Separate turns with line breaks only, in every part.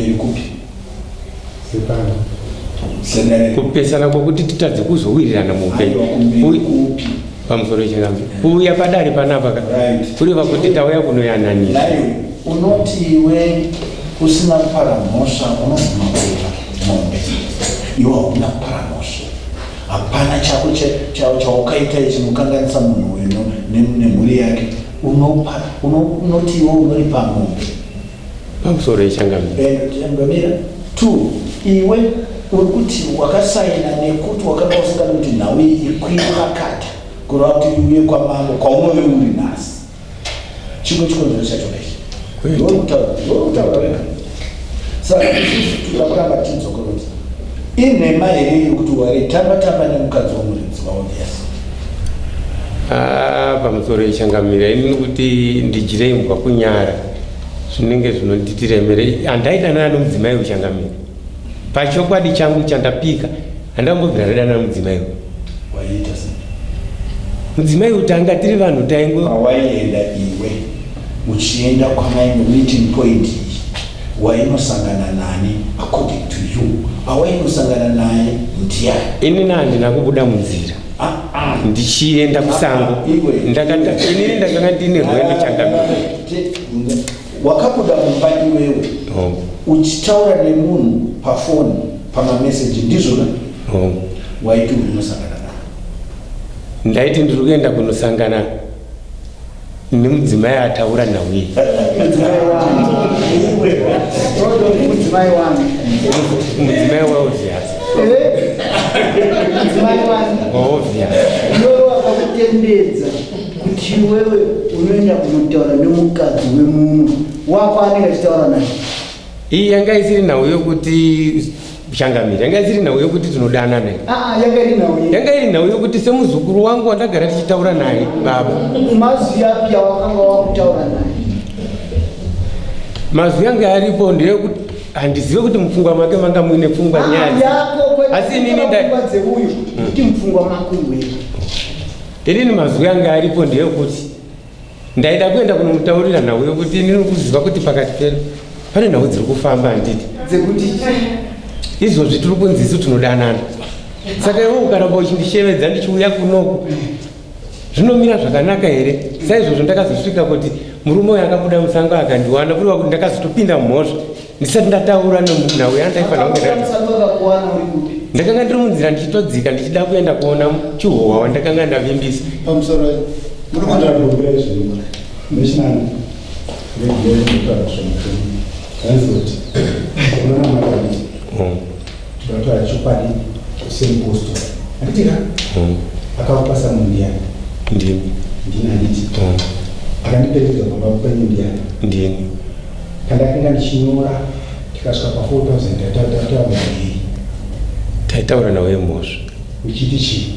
mberi kupi
kupesana kwokuti titadze kuzowirirana muupenyu pamusoro chingambi kuuya padare panapa kureva kuti tauya kunoyananisa
unoti iwe usina kupara mhosva unoguma kuita mombe iwe hauna kupara mhosva hapana chako chaukaita chinokanganisa munhu uyu nemhuri yake unoti iwe unoripa mombe
pamusoro yechangamira
2 iwe uri kuti wakasaina nekuti wakanga usingadi kuti nhau iyi ikwire pakata kureva kuti uye kwamambo kwaunove uri nhasi chimwe chikonzero chacho ndoikutaura saka isusu turakuramba tidzokoroti inhema here yekuti waitamba nemukadzi womuridzi waobviasi
pamusoro yechangamira ini kuti ndijirei mubva kunyara zvinenge zvinonditiremere handaidanana nomudzimai uchangamira pachokwadi changu chandapika handambobvira radana nomudzimai
waiita se
mudzimai utanga tiri vanhu taingo
pawaienda iwe uchienda kwamaino meeting point iyi wainosangana nani according to you awainosangana naye ndiani
inini handina kubuda munzira ndichienda kusango inini ndakanga ndine rwendo changamira
wakabuda mumba iwewe uchitaura nemunhu pafoni pamameseji ndizvona waiti unosangana naye
ndaiti ndiri kuenda kunosangana nemudzimai ataura nauye
mudzimai wakakutenderedza kuti iwewe unoenda kunotaura nemukadzi wemumwe wako anenge achitaura naye
iyi yanga isiri nhau yokuti Changamira yanga isiri nhau yokuti tinodana naye yanga iri nhau yokuti semuzukuru wangu wandagara tichitaura naye baba
mazwi api awakanga wakutaura naye
mazwi yanga aripo ndeyekuti handizive kuti mupfungwa make manga muine pfungwa nyazi asi inini
kuti mupfungwa mako iwewe
inini mazwi yanga aripo ndeyekuti ndaida kuenda kunomutaurira nhau yokuti inini kuziva kuti pakati pedu pane nhau dziri kufamba handiti
dzekuti
izvozvi tiri kunzi isu tinodanana saka iwe ukaramba uchindishevedza ndichiuya kunoku zvinomira zvakanaka here saizvozvo ndakazosvika kuti murume uyu akabuda musango akandiwana kureva kuti ndakazotopinda mumhosva ndisati ndataura nhau yandaifanira kunge ndakanga ndiri munzira ndichitodzika ndichida kuenda kuona chihohwa wandakanga ndavimbisa
pamusoro muri kundadobira zvinhu ndechinani ndezoti unoona makanisi tinotora chokwadi semposto anditika akavapasa mundiani
ndini
handiti akandiperedza pamba penyu ndiani
ndini
kandakanga ndichinyora tikasvika pa 4,000
taitaura nawe mhosva
uchiti chii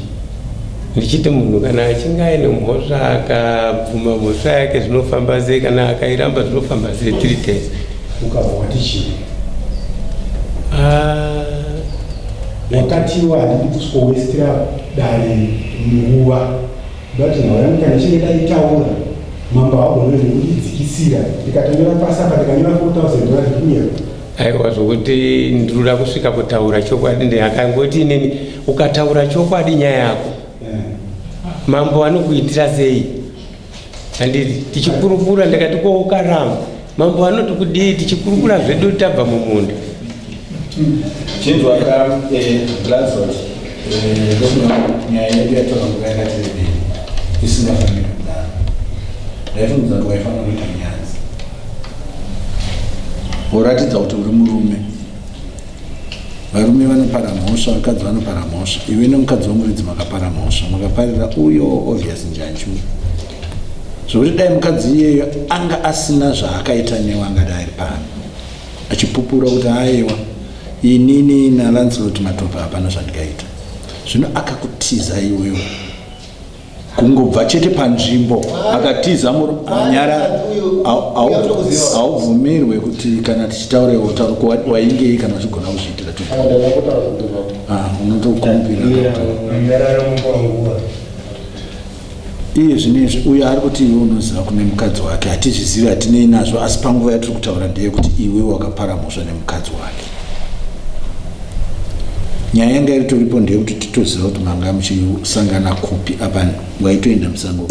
ndichiti munhu kana achinge aine mhosva akabvuma mhosva yake zvinofamba sei kana akairamba zvinofamba sei 3 days
ukabva wati chii wakatiwa handidi kuswowestira dare nguva ndati nhau yangu kana ichinge daitaura mambo agone kundidzikisira ndikatonyora pasi apa ndikanyora 4,000 kunyera
aiwa zvokuti ndinoda kusvika kutaura chokwadi ndakangoti inini ukataura chokwadi nyaya yako mambo anokuitira sei handiti tichikurukura ndikati ko ukaramba mambo anoti kudii tichikurukura zvedu tabva mumunda
chinzwa Blanzot nyaya yedu yatora nguva yakati rebei isingafaniri kudaro ndaifunidza kuti waifanira kuita nyanzi woratidza kuti uri murume varume vanopara mhosva vakadzi vanopara mhosva iwe nemukadzi womuridzi makapara mhosva makaparira uyo obvious njanju zvokuti dai mukadzi iyeyo anga asina zvaakaita newe angadai ari pano achipupura kuti aiwa inini naLancelot Matopa hapana zvandikaita zvino akakutiza iwewe kungobva chete panzvimbo akatiza nyara haubvumirwe kuti kana tichitaura waingei kana uchigona kuzviitira unotokumbira iye zvinezvi uyo ari kuti iwe unoziva kune mukadzi wake hatizvizivi hatinei nazvo asi panguva yatiri kutaura ndeyekuti iwe wakapara mhosva nemukadzi wake. Nyaya yanga iritoripo ndeyekuti titoziva kuti manga muchisangana kupi apa waitoenda musango.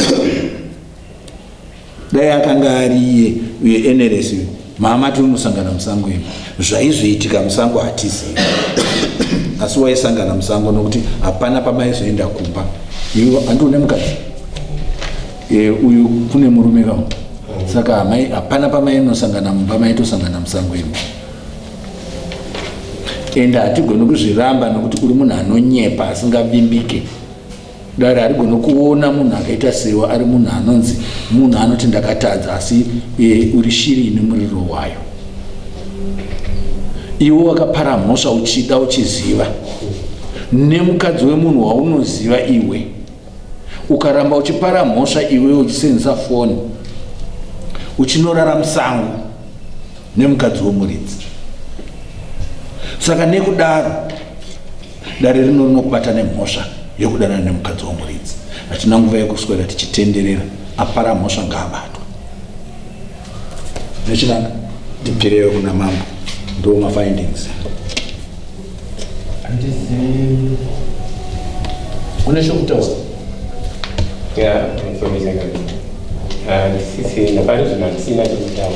Dai akanga ari iye uye NLS mama tiunosangana musango imo zvaizoitika musango hatizivi asi waisangana musango nokuti hapana pamaizoenda kumba. Iwe handiune mukadzi uyu kune murume kamwe saka hapana pamainosangana mumba maitosangana musango imo. Enda hatigoni kuzviramba nokuti uri munhu anonyepa asingavimbike. Dare harigoni kuona munhu akaita sewa ari munhu anonzi munhu anoti ndakatadza asi uri shiri ine muriro wayo. Iwe wakapara mhosva uchida uchiziva nemukadzi wemunhu waunoziva iwe. Ukaramba uchipara mhosva iwe uchisenzesa foni uchinorara musango nemukadzi wemuridzi. Saka nekudaro dare rino rinokubata nemhosva yekudanana nemukadzi wemuridzi. Hatina nguva yekuswera tichitenderera. Apara mhosva ngaabatwa. Nechinanga tipireyo kuna mambo ndo mafindings.
Andizi une shokutaura
ya information kan sisi na bado tunasina chokutaura.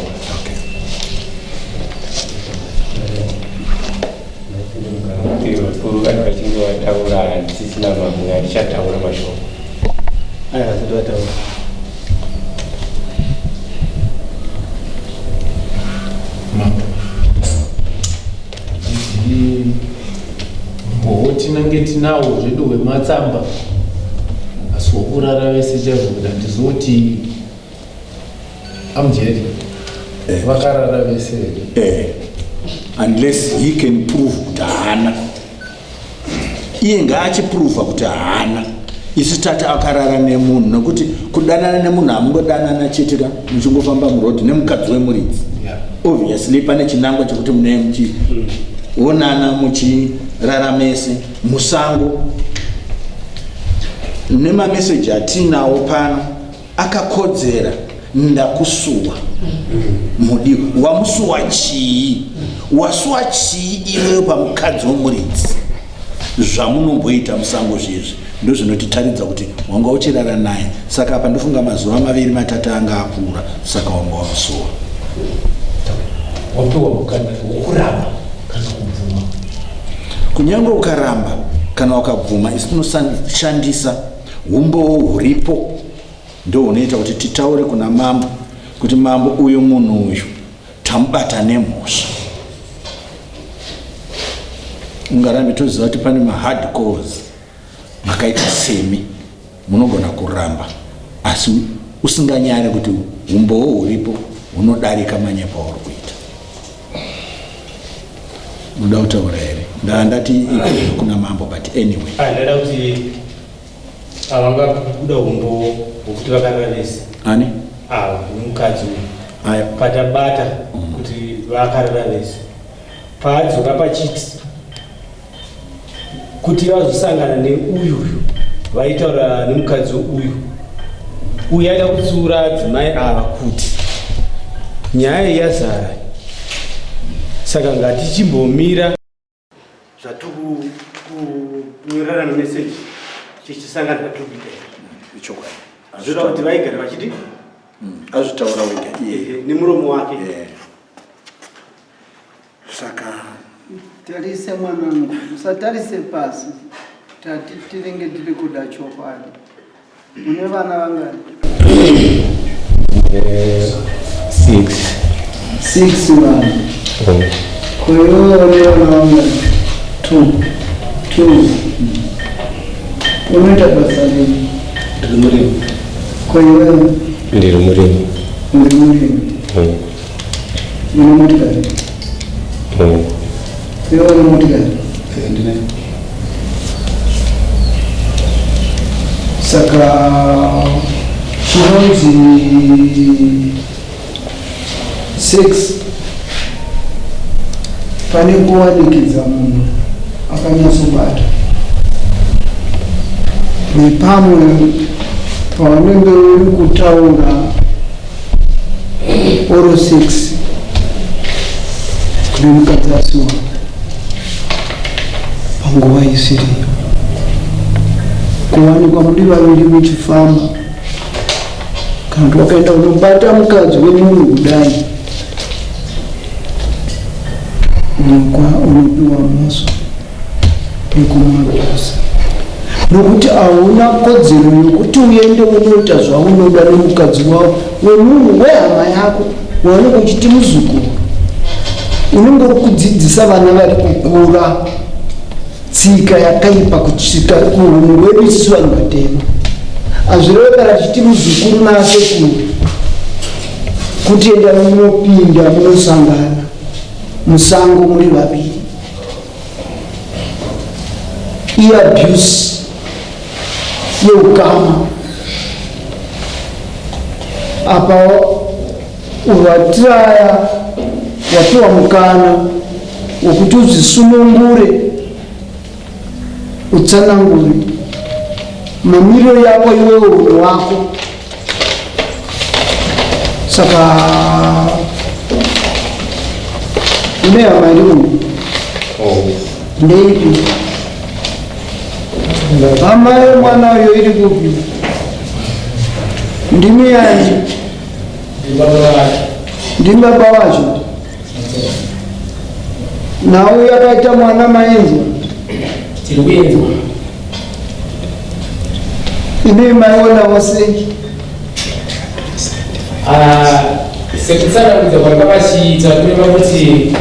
Kuru kan kachingo wataura sisi na mambo alishataura mashoko
aya zidwataura
mambo mbowo tinenge tinawo zvedu hwematsamba asi wokurara vese chaizvokuda ndizoti amjeri vakarara vese
unless he can prove kuti haana. Iye ngaachiprova kuti haana. Isi tati akarara nemunhu nokuti kudanana nemunhu hamungodanana chetika muchingofamba murodhi nemukadzi wemuridzi. Obviously pane chinangwa chekuti mune muchionana muchirara mese musango. Nemameseji atinawo pano akakodzera ndakusuwa mudiwa. Wamusuwa chii? Wasuwa chii iwewe pamukadzi wemuridzi? Zvamunomboita musango zvezvi ndo zvinotitaridza kuti wanga uchirara naye. Saka apa ndofunga mazuva 2-3 anga akura saka wanga wamusuwa.
wapiwa mukana wokuramba kana kubvuma.
Kunyange ukaramba kana wakabvuma isi tinoshandisa umbowo huripo ndo unoita kuti titaure kuna mambo kuti mambo uyu munhu uyu tamubata nemhosva. Ungarambe toziva kuti pane mahard cause makaita semi munogona kuramba asi usinganyare kuti umbowo huripo unodarika manyepa uri kuita. Unoda kutaura here? Ndati kuna mambo but anyway.
Ndada kuti avanga kuda umbo wokuti vakarara vese.
Ani?
Nemukadzi uyu.
Aya.
Patabata kuti vakarara vese. Padzoka pachiti kuti vazosangana neuyu vaitaura nemukadzi uyu. Uyu aida kutsiura dzimai ava kuti nyaya yazara. Saka ngatichimbomira zvatukunyorana meseji tichisangana patubika
Ichokwadi.
zvoda kuti vaigara vachiti
Azvitaura wega iye
nemuromo wake.
Saka
tarise mwanangu, musatarise pasi tati tiringe tiri kuda chokwadi. Mune vana vangani? 6 vana. Kwa hiyo wale vana vangani? 2. Unaita basa lini? Kwa hiyo wewe?
ndiri murimi.
Uri murimi? Una motikari? Wewe una motikari?
Ndine.
Saka chinonzi 6 pane kuwanikidza munhu akanyatsobata nepamwe pavanenge uri kutaura oro 6 kune mukadzi asiwa panguva isiriyo kuwanikwa muri vaviri muchifamba kana kuti wakaenda unobata mukadzi wemunhu kudai unopiwa moso yekumabasa nokuti hauna kodzero yokuti uende unoita zvaunoda nemukadzi wavo wemunhu wehama yako waunenge uchiti muzukuru unenge uri kudzidzisa vana vari kukura tsika yakaipa kusvika kuhunhu hwedu isisi vanhu vatema hazvireve kana tichiti muzukuru naasekuru kuti enda munopinda munosangana musango muri vaviri iabuse yeukama apa uvatiraya wapiwa mukana wokuti uzvisunungure utsanangure mamiriro yako iwewe unhu wako saka une hama iri munhu ndeipi hama yemwana uyo iri kupi ndimi yani ndimi baba wacho nawe yakaita mwana maenzwa
tirikuenzwa
ine maionawo sei
sekutsanangudza kwanga vachiita kureva kuti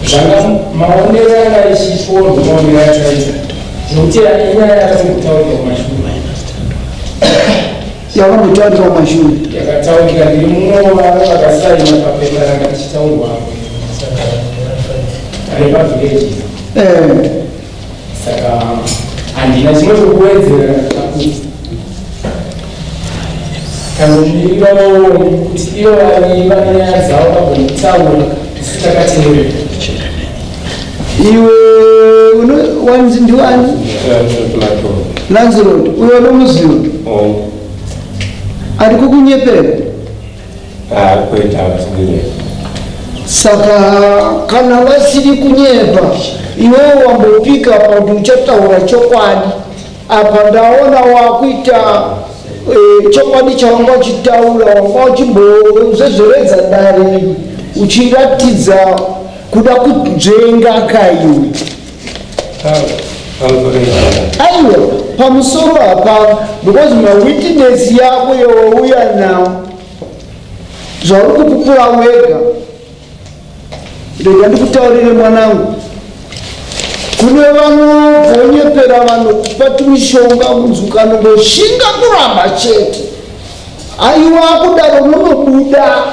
zvanga maonero anga ichiitwa maonero achaita zvokuti inyaya yakatombotaurirwa kumashure
yakambotaurika kumashure
yakataurika ndiri mumwe wavana vakasaina papepa ranga tichitaurwapo repavhileji saka handina chimwe chokuwedzera kanozvirivavo kuti ivo vane nyaya dzavo vagomutaura zvisitakateerera
iwe wanzi ndiwani lanzerod uyo nomuziva ari kukunyepera saka kana vasiri kunyepa iwewe wambopika pauti uchataura chokwadi apa ndaona wakuita chokwadi chawanga uchitaura wanga uchimbozezoredza dare uchiratidza kuda kunzvenga kaiwe aiwa pamusoro apa because mawitness yako yowauya nawo zvauri kupupura wega rega ndikutaurire mwanangu kune vanobvonyepera vanhu kupa tumishonga munzukano ngoshinga kuramba chete aiwa kudaro unonobuda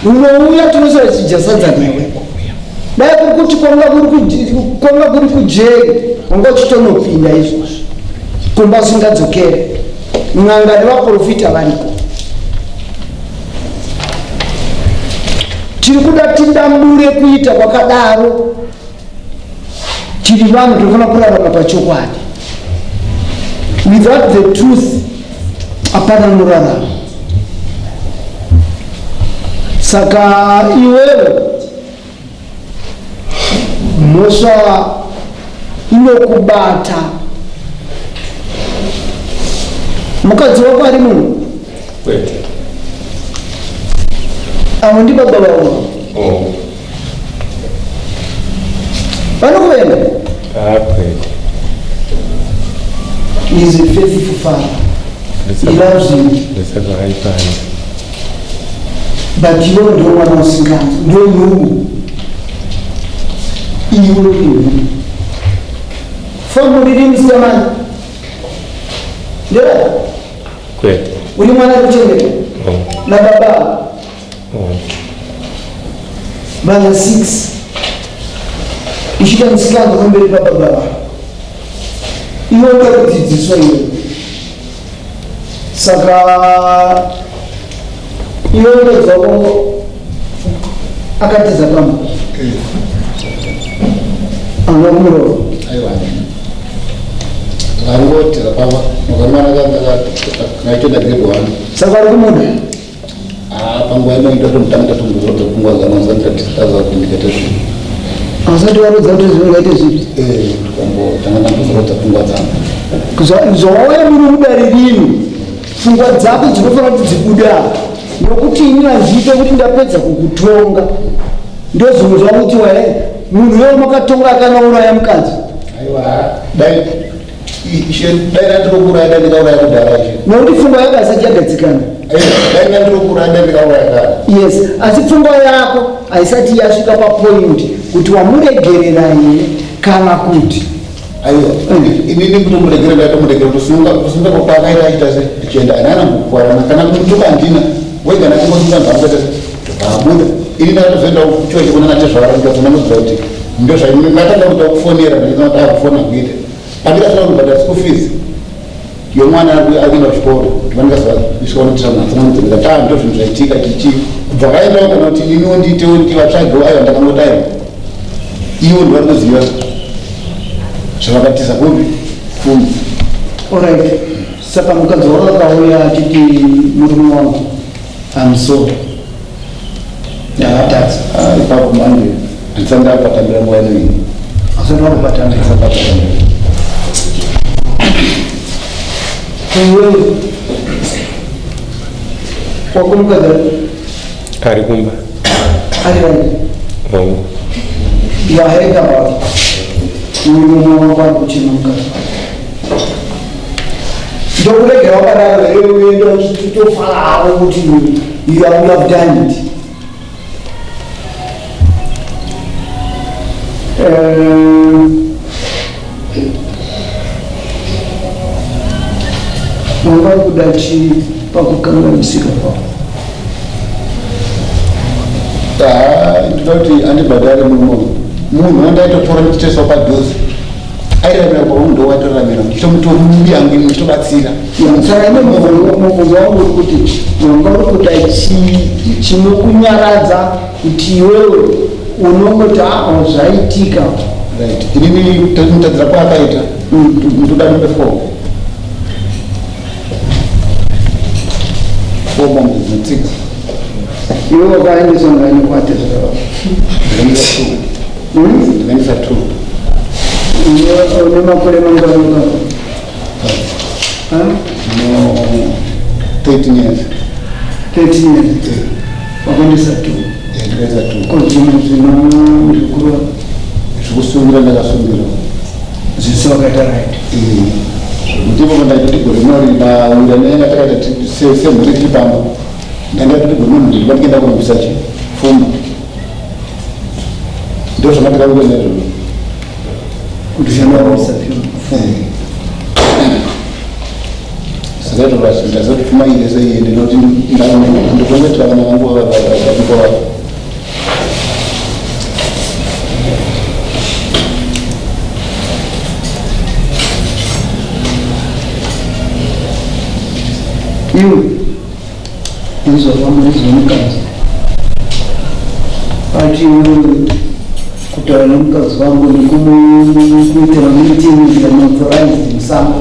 unouya tinosara chijasadza newe dai kurikuti kwanga kuri kujeri wanga uchitonopinda izvozvo kumba usingadzokere n'anga nevaprofita variko tiri kuda tidambure kuita kwakadaro tiri vanhu tinofanira kurarama pachokwadi without the truth hapana murarama saka iwewe mhosva inokubata mukadzi wako ari munhu avo ndi baba vavo vanokuvenga is a faithful father. He loves you. But you don't want to sing out. No, no. You will be. From reading Mr. Man. Yeah.
Great.
Will you want to change it? Na baba. Bana 6. Ishika msikango kumbele baba. Iyo ndo kudzidziswa iyo. Saka iyo ndo dzavo akatiza pamba. Anamuro.
Aiwa.
ngangoti rapava mukamwana ngaitenda grade 1
saka ari kumuda
panguva inoita tomutanga tombozorodza pfungwa dzanozandatitaza kuindikata zvinhu
asati warodza kuti zvingaite zvipi
ndikambotanga ndambozorodza pfungwa dzangu
zvawauya muri mudare rino pfungwa dzako dzinofanira kuti dzibuda nokuti ini handiite kuti ndapedza kukutonga ndo zvinhu zvakutiwa munhu wewo makatonga akanauraya mukadzi
aiwa dai nandinokuraya dai ndikauraya kudhara
nokuti pfungwa yako asati yagadzikana
dai nandinokuraya dai ndikauraya kare
yes asi pfungwa yako haisati yasvika papoindi kuti wamuregerera here kana kuti
aiwa inini kutomuregera ndaitomuregera kusunga kwakaita aita se tichienda anana mukwarana kana kumutuka ndina wegana kungosunga nzamukata abuda ini ndatozoenda kuchiwa chikunana chezvavarandikazonamudza kuti ndo zvainatanga kuta kufonera ndainaa kufona kuita andikasina kubhadhara school fees yomwana akuenda kuchikoro ndivandikasvaisvaonotira mhatsanamudzinga taa ndo zvinhu zvaitika tichi kubva kaendawo kana kuti iniwo ndiitewo ndivatsvagewo aiwa ndakangotaiwa iwo ndivanoziva zvavakatisa kupi fumi
alright saka mukadzi wako akauya achiti murume wangu amsori yavatadza
ipapo manje handisanga apatambira nguva inoini
asati wakupatambira iwewe wako mukadzi
ari kumba
ari rai yahereka wako murume wako ari kuchema mukadzi ndokuregera wakadaro here uenda uchitofaravo kuti you have done it manga kuda chi pakukanganisika kwako
ndinoda kuti andibhadhare munhu andaitotora ndichiteswa padhozi airamira kwa munhu watoramira ndichitomutomuyangu ndichitobatsira
saka ine muvunzo wangu uri kuti wanga uri kuda chinokunyaradza kuti iwewe unongoti zvaitika
right inini mutadzira kwaakaita ndoda number 4 bombo dzinotsika
iwe wakaendeswa ngaine kwate
ndikaendesa 2
une makore manganoka
13 years
13 years wakaendesa 2
ndikaendesa 2
kozvimwe zvino zvikuru
zvekusungira ndakasungira
zvese wakaita right
ndipo ndaiti gore rinori maunda nenga takaita semhuri tiri pamba ndandati gore munhu ndiripatikenda kunobvisa chi fumo ndo zvamatikaukuenda izvozvo
kuti zvandaisa
saka izvo basi ndazoti pfuma irese iende noti ndikongetira vana vangu vaiko vavo
iwe izvavamurezvemukadzi ati kutaura nemukadzi wangu nekumuitira muitimiira mapuraizi musango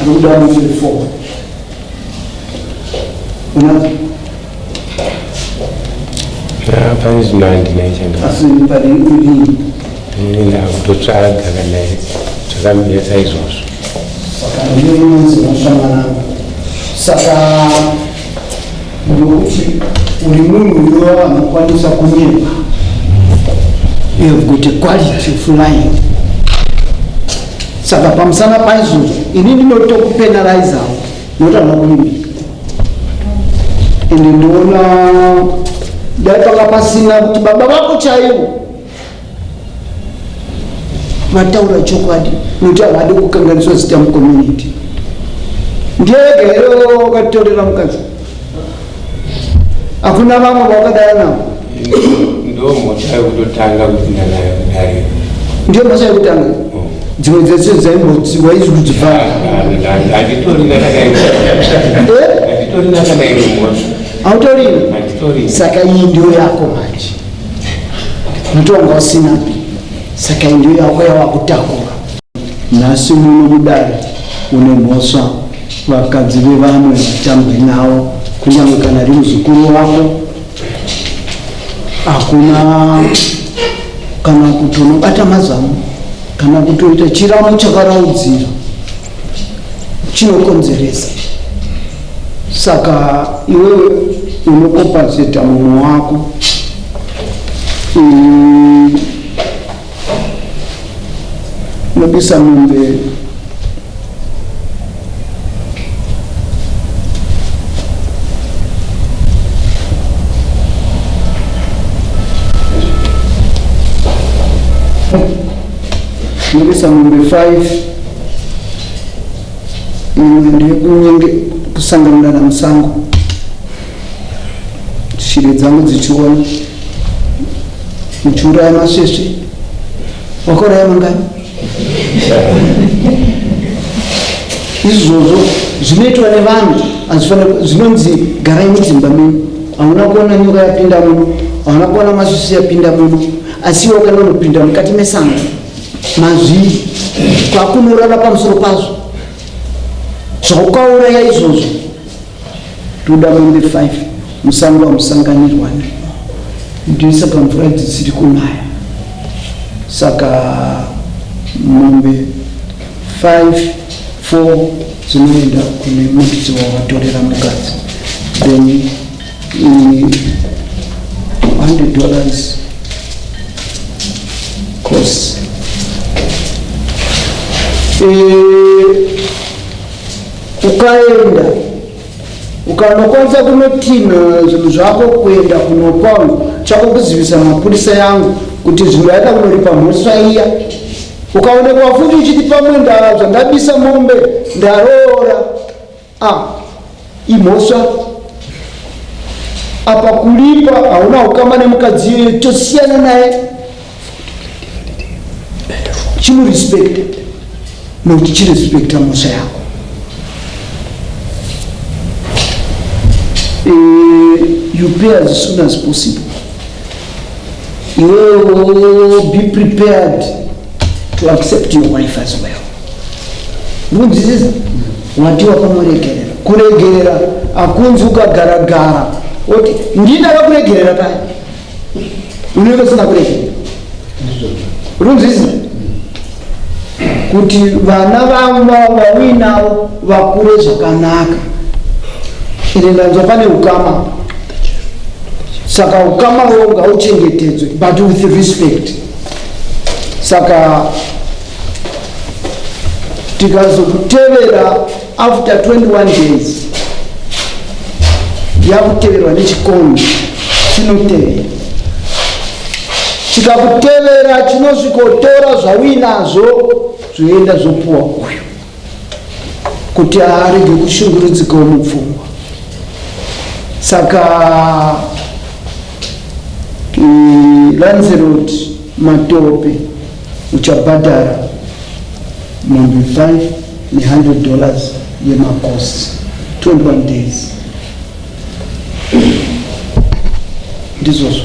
ari kuda mufiri 4 unazo
pane zvino handinaichanda
asi pari udini
ndakutotsvaga kana zvakamuyesa izvozvo
saka ndinonzi masvanganangu saka ndokuti uri munhu uyo anokwanisa kunyepa you have got a quality of lying saka pamusana paizvozvo ini ndinotokupenalizawo nokuti handina kulimbika ende ndoona dai panga pasina kuti baba vako chaivo mataura chokwadi nokuti havadi kukanganiswa zita mucommunity ndiyega here wakatitorera mukadzi hakuna vamwe vakadara navo
ndo mota yekutotanga kuti ndanayo kudare
ndiyo masa yekutanga dzimwe dzese dzaimbotsiwa izvi kudzivhara
handitorina kanaimwe
autorina saka iyi ndiyo yako manje notonga usinapi saka iyi ndiyo yako yavakutakura nhasi muno kudai une mhosva vakadzi vevamwe vatambwe navo kunyange kana ari muzukuru wako hakuna kana kuti unobata mazamu kana kutoita chiramo chakaraudzira chinokonzeresa. Saka iwewe unokopazeta munhu wako nobisa mombe nobisa mombe 5 ndekunyenge kusanganira na musango shiri dzangu dzichiona muchiuraya masvesve wakauraya mangani izvozvo zvinoitwa nevanhu zvinonzi garai mudzimba menyu. Hauna kuona nyoka yapinda muno, hauna kuona masvesve yapinda muno, asi iwe kana unopinda mukati mesango mazviri kwakunorara pamusoro pazvo zvaukauraya izvozvo. Toda mombe 5 musango wamusanganirwani ndoisa pamvura dzisiri kunaya. Saka mombe 5 4 dzinoenda kune mudzi wawatorera mukadzi, then $100 cost. Ukaenda ukanokwanisa kunotina zvinhu zvako kuenda kunopa chako kuzivisa mapurisa yangu kuti zvinhu yaida kunoripa mhosva iya, ukaonekwa futi uchiti pamwe zvandabisa mombe ndaroora imhosva apa kulipa hauna ukama nemukadzi iyoyo tosiyana naye chimurespekta nokuti chirespekta mhosva yako. You pay as soon as possible. You will be prepared to accept your wife as well. Munziziza watiwa pamuregerera. Kuregerera akunzi ukagara oti ndina vakuregerera paya unenge usina kuregerera. Runziziza kuti vana vawinavo vakure zvakanaka. Ndanzwa pane ukama, saka ukama wo ngauchengetedzwe but with respect. Saka tikazokutevera after 21 days yakuteverwa nechikono chinotevera, chikakutevera chinosvikotora zvawinazvo zvoenda zvopuwa uyu kuti arege kushungurudzikawo mupfungwa. Saka Lancelot Matope uchabhadhara mombe 5 $100 yemakosi 21 days ndizvozvo.